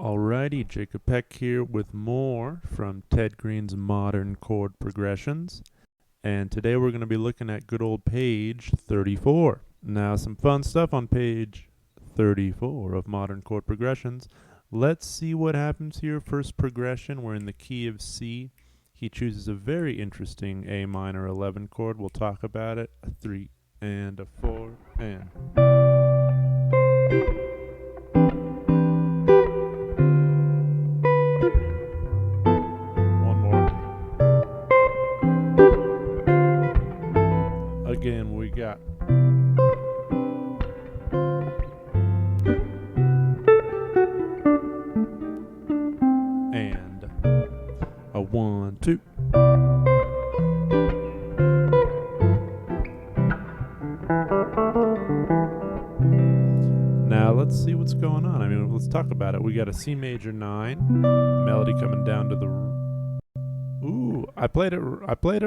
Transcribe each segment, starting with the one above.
Alrighty, Jacob Peck here with more from Ted Greene's Modern Chord Progressions. And today we're going to be looking at good old page 34. Now, some fun stuff on page 34 of Modern Chord Progressions. Let's see what happens here. First progression, we're in the key of C. He chooses a very interesting A minor 11 chord. We'll talk about it. A 3 and a 4 and... Again, we got and a 1, 2. Now let's see what's going on. I mean, let's talk about it. We got a C major 9 melody coming down to the. Ooh, I played it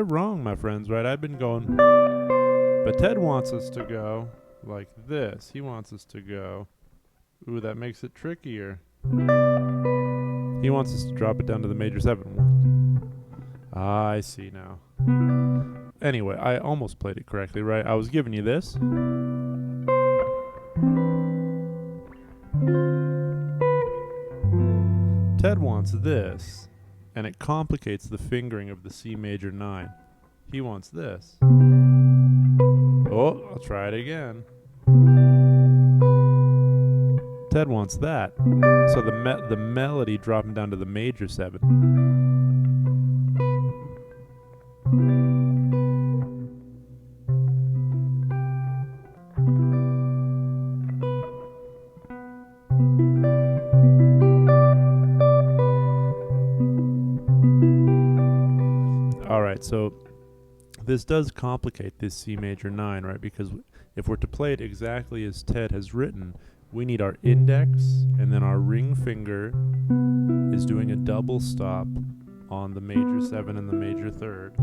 wrong, my friends. Right? I've been going. But Ted wants us to go like this. He wants us to go. Ooh, that makes it trickier. He wants us to drop it down to the major 7. I see now. Anyway, I almost played it correctly, right? I was giving you this. Ted wants this, and it complicates the fingering of the C major 9. He wants this. Oh, I'll try it again. Ted wants that. So the melody dropping down to the major 7. All right, so this does complicate this C major 9, right? Because if we're to play it exactly as Ted has written, we need our index, and then our ring finger is doing a double stop on the major 7 and the major 3rd.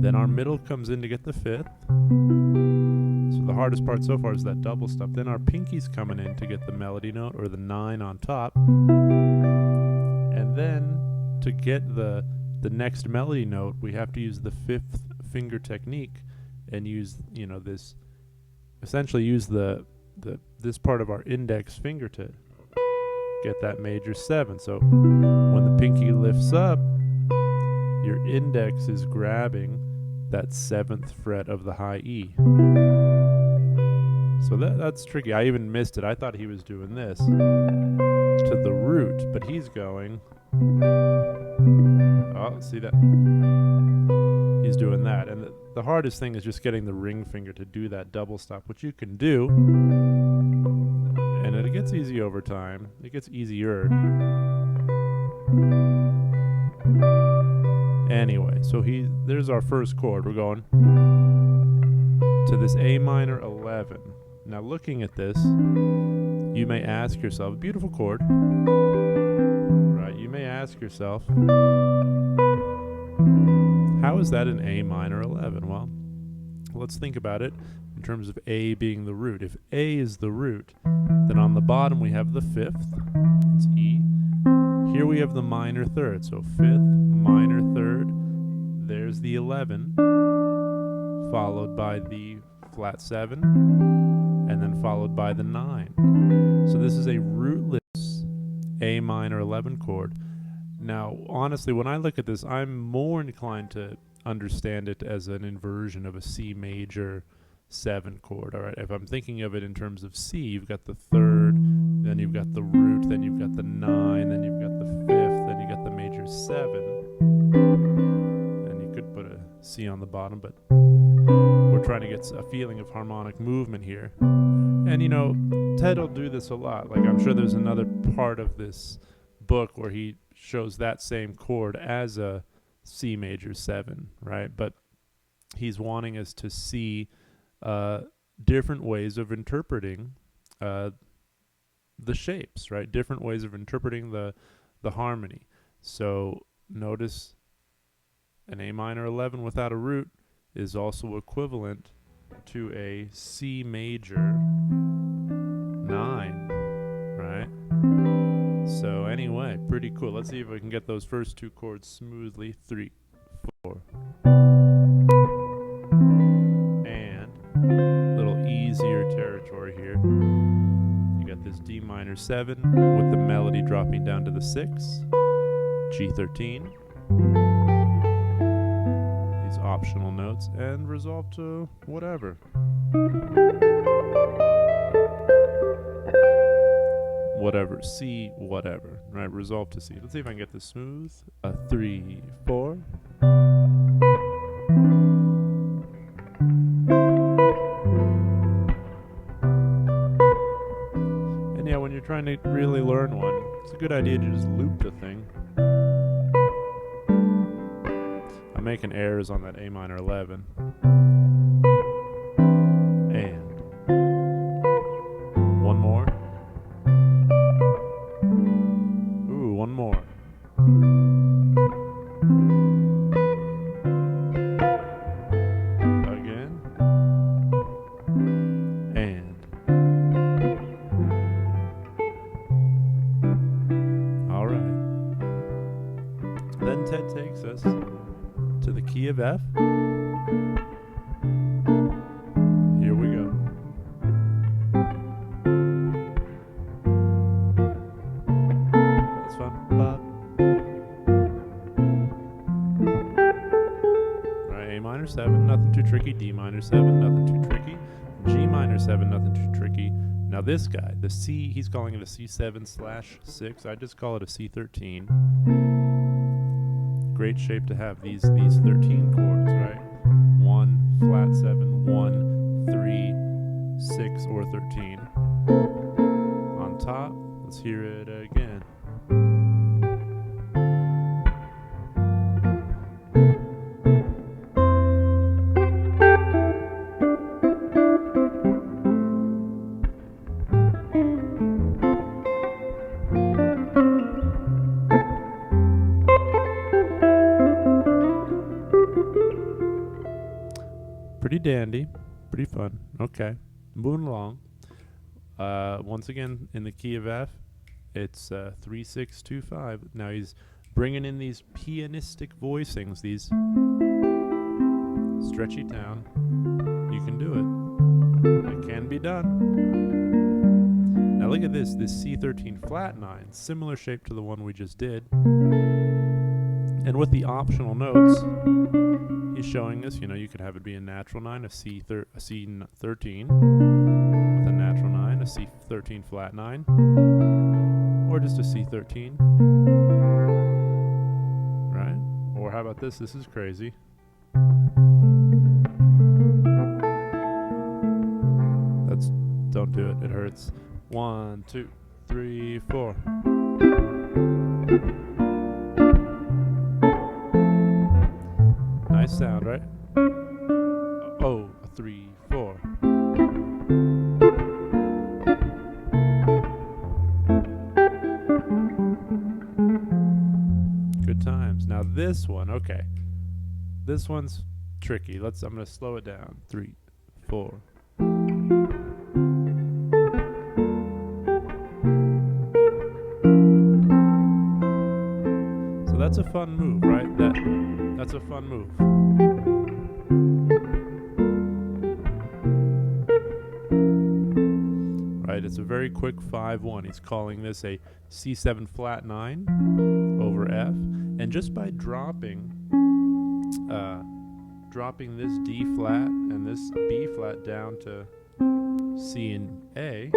Then our middle comes in to get the 5th. So the hardest part so far is that double stop. Then our pinky's coming in to get the melody note, or the 9 on top. And then to get the next melody note, we have to use the 5th finger technique and use, this, essentially use this part of our index finger to get that major 7. So when the pinky lifts up, your index is grabbing that 7th fret of the high E. So that's tricky. I even missed it. I thought he was doing this to the root, but he's going. Oh, see that? He's doing that. And the hardest thing is just getting the ring finger to do that double stop, which you can do. And it gets easy over time. It gets easier. Anyway, so there's our first chord. We're going to this A minor 11. Now looking at this, you may ask yourself, beautiful chord. Right, you may ask yourself, how is that an A minor 11? Well, let's think about it in terms of A being the root. If A is the root, then on the bottom we have the 5th. It's E. Here we have the minor 3rd. So 5th, minor 3rd. There's the 11, followed by the flat 7, and then followed by the 9. So this is a rootless A minor 11 chord. Now, honestly, when I look at this, I'm more inclined to understand it as an inversion of a C major 7 chord. All right, if I'm thinking of it in terms of C, you've got the 3rd, then you've got the root, then you've got the 9, then you've got the 5th, then you got the major 7. And you could put a C on the bottom, but we're trying to get a feeling of harmonic movement here. And Ted will do this a lot. Like, I'm sure there's another part of this book where he shows that same chord as a C major 7, right? But he's wanting us to see different ways of interpreting the shapes, right? Different ways of interpreting the harmony. So notice an A minor 11 without a root is also equivalent to a C major 9, right? So anyway, pretty cool. Let's see if we can get those first two chords smoothly. 3, 4. And a little easier territory here. You got this D minor 7 with the melody dropping down to the 6, G13. These optional notes, and resolve to whatever. Whatever, C, whatever, right? Resolve to C. Let's see if I can get this smooth. 3, 4. And yeah, when you're trying to really learn one, it's a good idea to just loop the thing. I'm making errors on that A minor 11. And one more. Ooh, one more. Again. And. All right. Then Ted takes us to the key of F. Here we go. That's fun. Ba. Right, A minor 7, nothing too tricky. D minor 7, nothing too tricky. G minor 7, nothing too tricky. Now this guy, the C, he's calling it a C7/6. I just call it a C13. Great shape to have these 13 chords, right? 1, flat 7, 1, 3, 6, or 13. On top, let's hear it again. Pretty dandy, pretty fun. Okay, moving along. Once again, in the key of F, it's 3, 6, 2, 5. Now he's bringing in these pianistic voicings, these stretchy down. You can do it. It can be done. Now look at this C13 flat 9, similar shape to the one we just did. And with the optional notes, he's showing us, you could have it be a natural 9, a C13 with a natural 9, a C13 flat 9, or just a C13, right? Or how about this? This is crazy. Don't do it. It hurts. 1, 2, 3, 4. Nice sound, right? Oh, 3, 4. Good times. Now this one, okay. This one's tricky. I'm gonna slow it down. 3, 4. So that's a fun move, right? That's a fun move. Right, it's a very quick 5/1. He's calling this a C7 flat 9 over F, and just by dropping this D flat and this B flat down to C and A,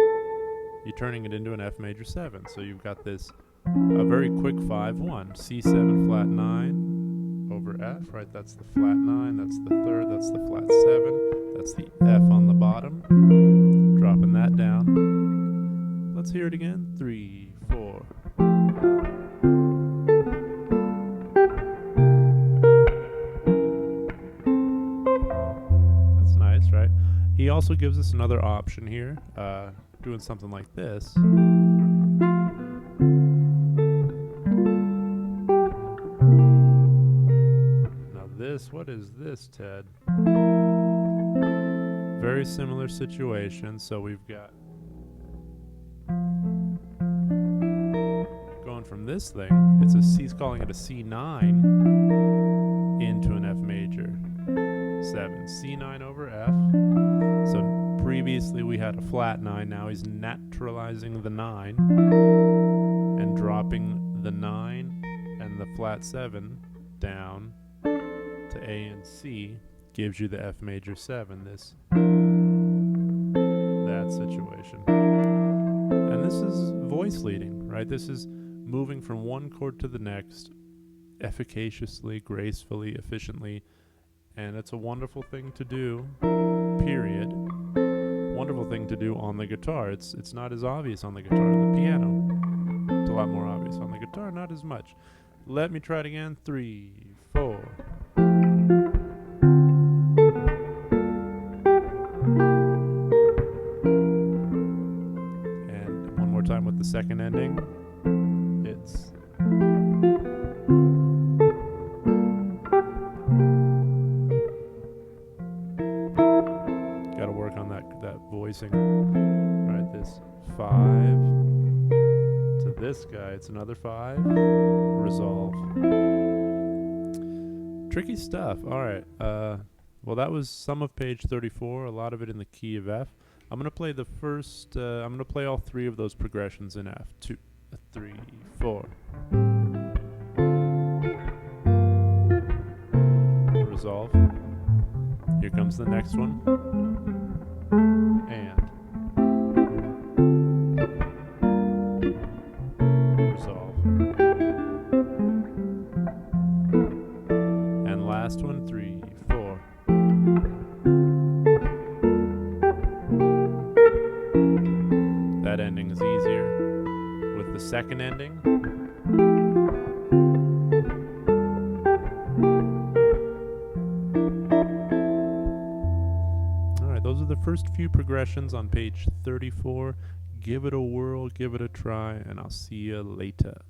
you're turning it into an F major 7. So you've got this a very quick 5/1. C7 flat 9 over F, right? That's the flat 9, that's the third, that's the flat 7, that's the F on the bottom. Dropping that down. Let's hear it again. 3, 4. That's nice, right? He also gives us another option here, doing something like this. What is this, Ted? Very similar situation. So we've got this thing, it's a C, he's calling it a C9 into an F major 7. C9 over F. So previously we had a flat 9, now he's naturalizing the 9 and dropping the 9 and the flat 7 down to A and C, gives you the F major 7, that situation. And this is voice leading, right? This is moving from one chord to the next efficaciously, gracefully, efficiently, and it's a wonderful thing to do, period. Wonderful thing to do on the guitar. It's not as obvious on the guitar. The piano, it's a lot more obvious. On the guitar, not as much. Let me try it again. 3, 4. And one more time with the second ending. It's got to work on that voicing. Right, this 5 to this guy. It's another 5. Resolve. Tricky stuff. All right. Well, that was some of page 34. A lot of it in the key of F. I'm gonna play the first. I'm gonna play all 3 of those progressions in F. 2, 3, 4. Resolve. Here comes the next one. And resolve. And last one, 3, 4. That ending is easier. With the second ending, those are the first few progressions on page 34. Give it a whirl, give it a try, and I'll see you later.